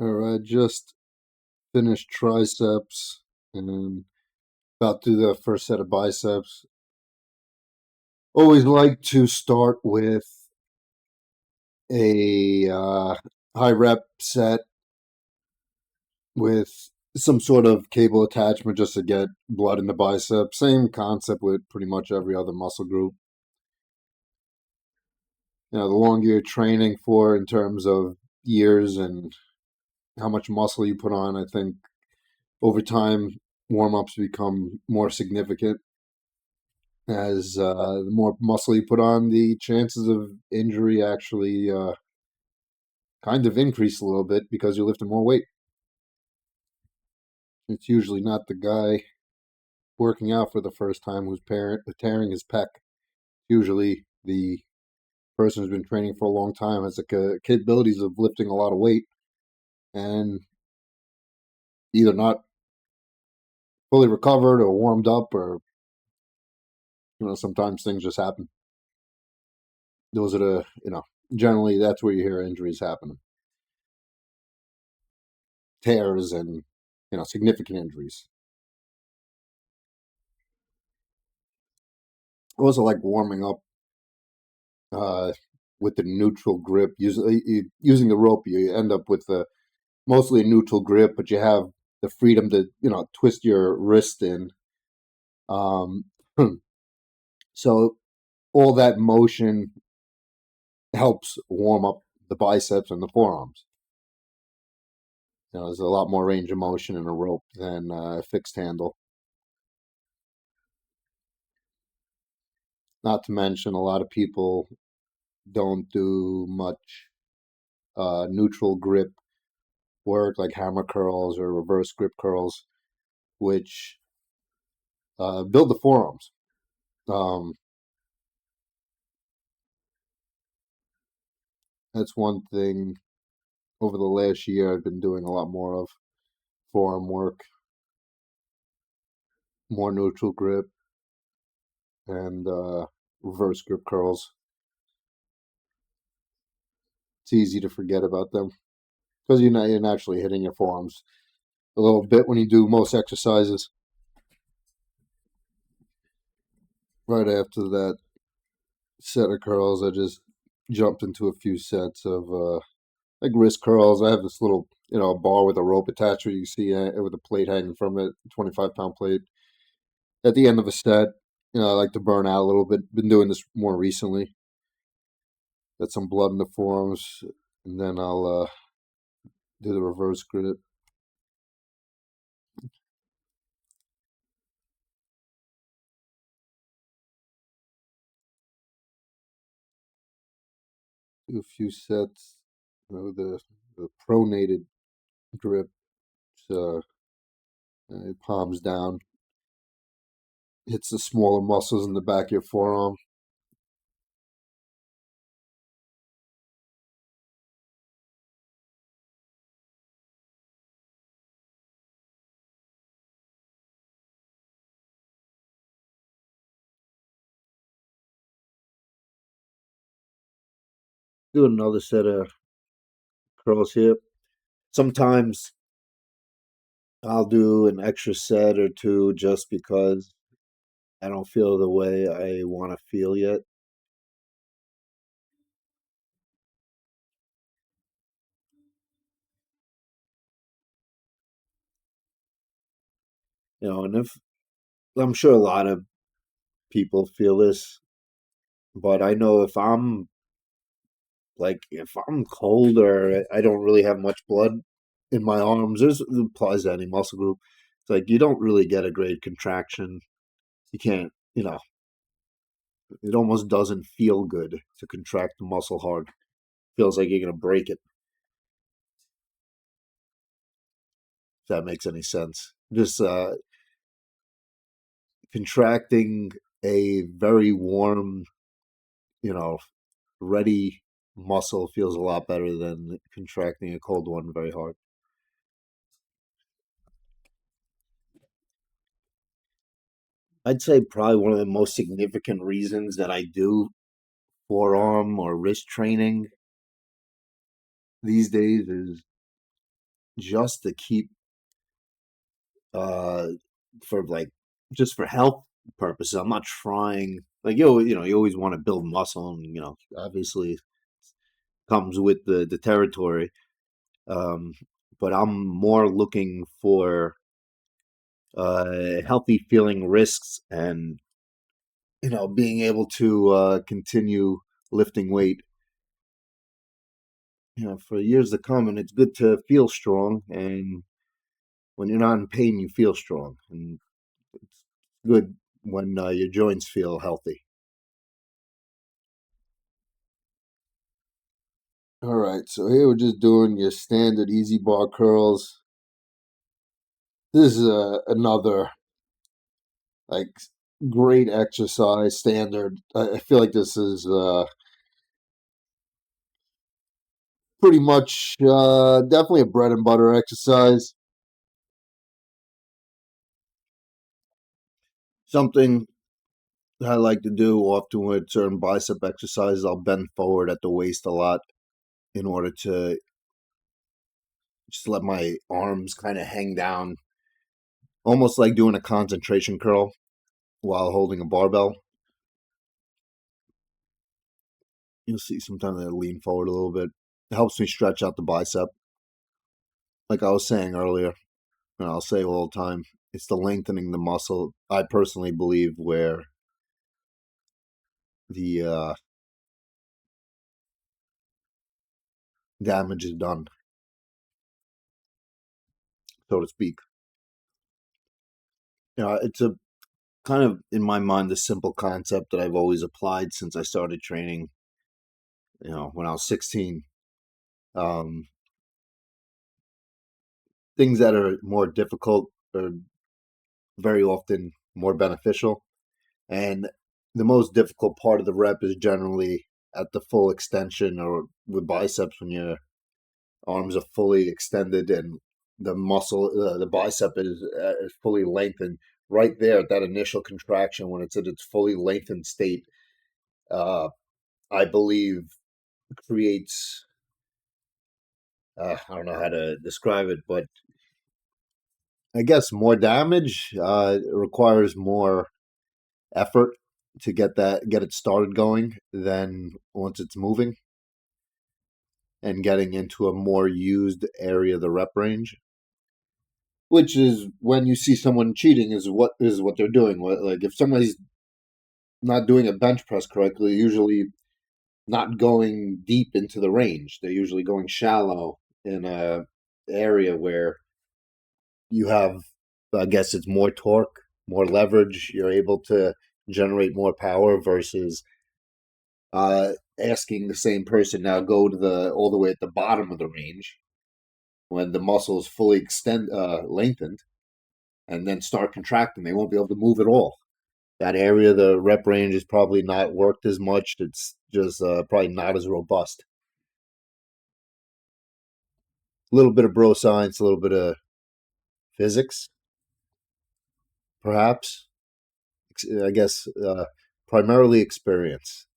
All right, just finished triceps and about to do the first set of biceps. Always like to start with a high rep set with some sort of cable attachment just to get blood in the bicep. Same concept with pretty much every other muscle group. The longer you're training for in terms of years and how much muscle you put on, I think over time warm ups become more significant. As the more muscle you put on, the chances of injury actually kind of increase a little bit because you're lifting more weight. It's usually not the guy working out for the first time who's tearing his pec. Usually the person who's been training for a long time has the capabilities of lifting a lot of weight and either not fully recovered or warmed up, or sometimes things just happen. Those are generally that's where you hear injuries happening. Tears and significant injuries. I also like warming up with the neutral grip. Using the rope, you end up with mostly a neutral grip, but you have the freedom to twist your wrist in. Um, so all that motion helps warm up the biceps and the forearms. There's a lot more range of motion in a rope than a fixed handle. Not to mention, a lot of people don't do much neutral grip work like hammer curls or reverse grip curls, which build the forearms. That's one thing over the last year I've been doing a lot more of: forearm work, more neutral grip, and reverse grip curls. It's easy to forget about them because you're naturally hitting your forearms a little bit when you do most exercises. Right after that set of curls, I just jumped into a few sets of like wrist curls. I have this little bar with a rope attached where you see with a plate hanging from it, 25-pound plate. At the end of a set, I like to burn out a little bit. Been doing this more recently. Get some blood in the forearms, and then I'll do the reverse grip. Do a few sets. The pronated grip, so palms down, hits the smaller muscles in the back of your forearm. Do another set of curls here. Sometimes I'll do an extra set or two just because I don't feel the way I want to feel yet. And if I'm sure a lot of people feel this, but I know if I'm cold or I don't really have much blood in my arms, it applies to any muscle group. It's like you don't really get a great contraction. You can't, it almost doesn't feel good to contract the muscle hard. Feels like you're gonna break it. If that makes any sense. Just contracting a very warm, you know, ready muscle feels a lot better than contracting a cold one very hard. I'd say probably one of the most significant reasons that I do forearm or wrist training these days is just to keep uh for like just for health purposes. I'm not trying like you always want to build muscle, and obviously comes with the territory. Um, but I'm more looking for healthy feeling wrists, and being able to continue lifting weight for years to come. And it's good to feel strong, and when you're not in pain you feel strong, and it's good when your joints feel healthy. All right, so here we're just doing your standard easy bar curls. This is another like great exercise standard. I feel like this is pretty much definitely a bread and butter exercise. Something I like to do often with certain bicep exercises. I'll bend forward at the waist a lot in order to just let my arms kind of hang down, almost like doing a concentration curl while holding a barbell. You'll see sometimes I lean forward a little bit. It helps me stretch out the bicep. Like I was saying earlier, and I'll say all the time, it's the lengthening the muscle, I personally believe, where the damage is done, so to speak. It's a kind of, in my mind, a simple concept that I've always applied since I started training, when I was 16. Um, Things that are more difficult are very often more beneficial. And the most difficult part of the rep is generally at the full extension, or with biceps when your arms are fully extended and the muscle, the bicep is fully lengthened. Right there at that initial contraction, when it's at its fully lengthened state, uh, I believe creates, I don't know how to describe it, but I guess more damage. Requires more effort to get it started going than once it's moving and getting into a more used area of the rep range. Which is when you see someone cheating is what they're doing. Like if somebody's not doing a bench press correctly, usually not going deep into the range. They're usually going shallow in a area where you have, I guess it's more torque, more leverage. You're able to generate more power versus asking the same person now go to the all the way at the bottom of the range when the muscle is fully lengthened, and then start contracting. They won't be able to move at all. That area, the rep range is probably not worked as much. It's just probably not as robust. A little bit of bro science, a little bit of physics, perhaps. I guess primarily experience.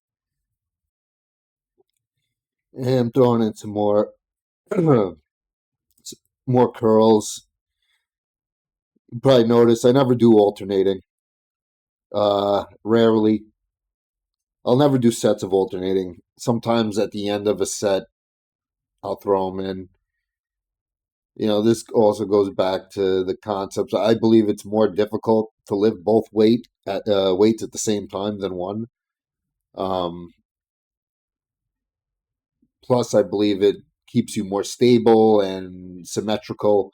And I'm throwing in some more more curls. You probably notice I never do alternating. Rarely. I'll never do sets of alternating. Sometimes at the end of a set, I'll throw them in. This also goes back to the concepts. I believe it's more difficult to lift both weights at the same time than one. Um, Plus, I believe it keeps you more stable and symmetrical.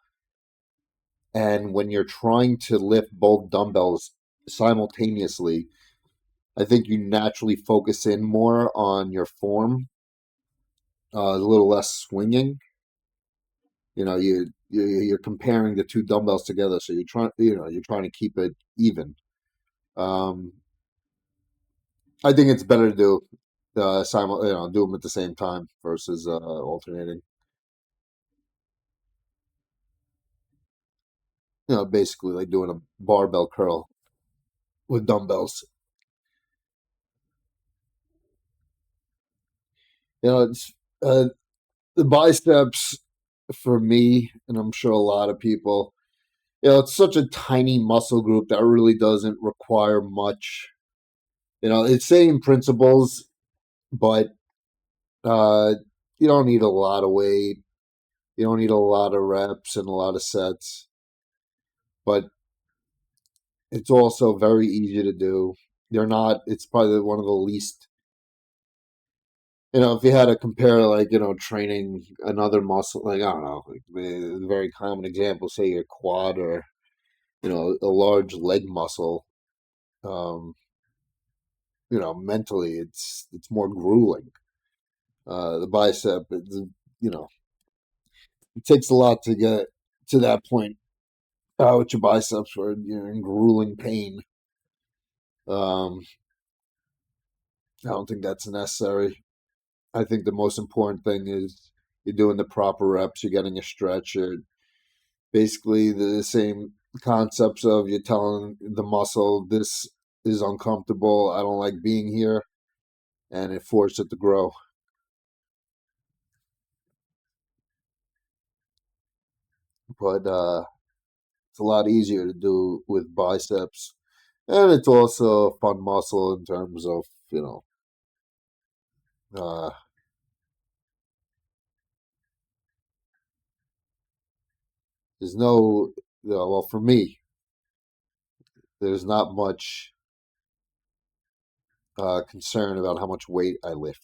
And when you're trying to lift both dumbbells simultaneously, I think you naturally focus in more on your form, a little less swinging. You're comparing the two dumbbells together, so you're trying to keep it even. Um, I think it's better to do do them at the same time versus alternating. Basically like doing a barbell curl with dumbbells. It's the biceps. for me, and I'm sure a lot of people, it's such a tiny muscle group that really doesn't require much. It's same principles, but uh, you don't need a lot of weight. You don't need a lot of reps and a lot of sets, but it's also very easy to do. They're not. It's probably one of the least. If you had to compare, like, training another muscle, like, I don't know, like the very common example, say your quad or, a large leg muscle, um, mentally it's more grueling. The bicep, you know, it takes a lot to get to that point with your biceps where you're in grueling pain. Um, I don't think that's necessary. I think the most important thing is you're doing the proper reps, you're getting a stretch, you're basically the same concepts of you're telling the muscle this is uncomfortable, I don't like being here, and it forces it to grow. But it's a lot easier to do with biceps, and it's also a fun muscle in terms of uh, there's no well, for me there's not much concern about how much weight I lift.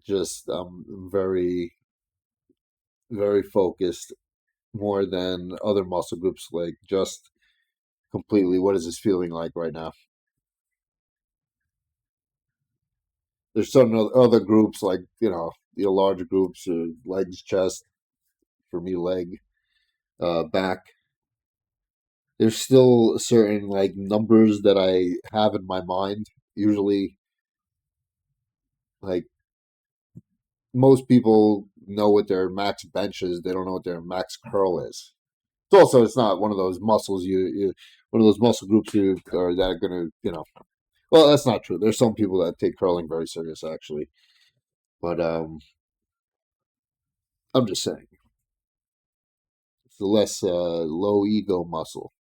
Just very very focused more than other muscle groups, like just completely what is this feeling like right now. There's some other groups, like larger groups, legs, chest, for me leg, back. There's still certain like numbers that I have in my mind. Usually, like, most people know what their max bench is, they don't know what their max curl is. It's also, it's not one of those muscles one of those muscle groups you are that are gonna well, that's not true. There's some people that take curling very serious, actually, but I'm just saying it's a less low ego muscle.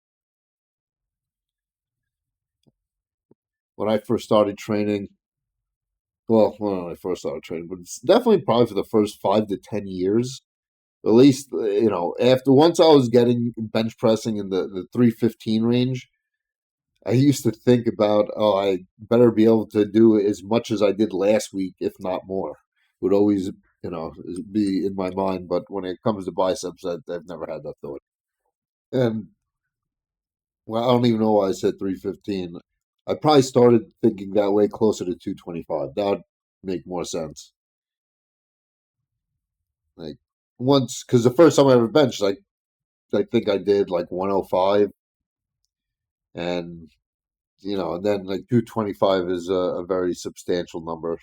When I first started training, well, when I first started training, but it's definitely probably for the first 5 to 10 years, at least. After once I was getting bench pressing in the 315 range, I used to think about, oh, I better be able to do as much as I did last week, if not more. Would always, be in my mind. But when it comes to biceps, I've never had that thought. And well, I don't even know why I said 315. I probably started thinking that way closer to 225. That would make more sense. Like, once, because the first time I ever benched, like, I think I did like 105, and and then like 225 is a very substantial number.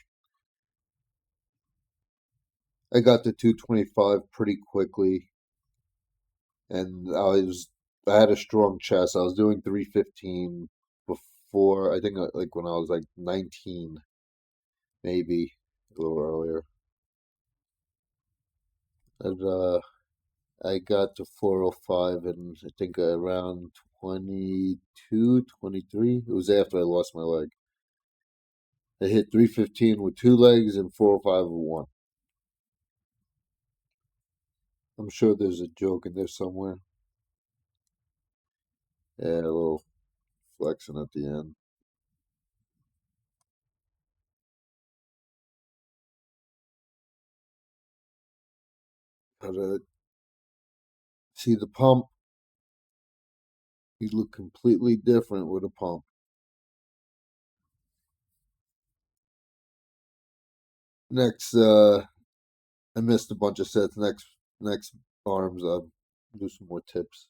I got to 225 pretty quickly, and I had a strong chest. I was doing 315 before, I think, like when I was like 19, maybe a little earlier. And I got to 405 and I think around 22, 23. It was after I lost my leg. I hit 315 with two legs and 405 with one. I'm sure there's a joke in there somewhere. Yeah, a little flexing at the end. But see, the pump, you look completely different with a pump. Next, I missed a bunch of sets. Next arms, I'll do some more tips.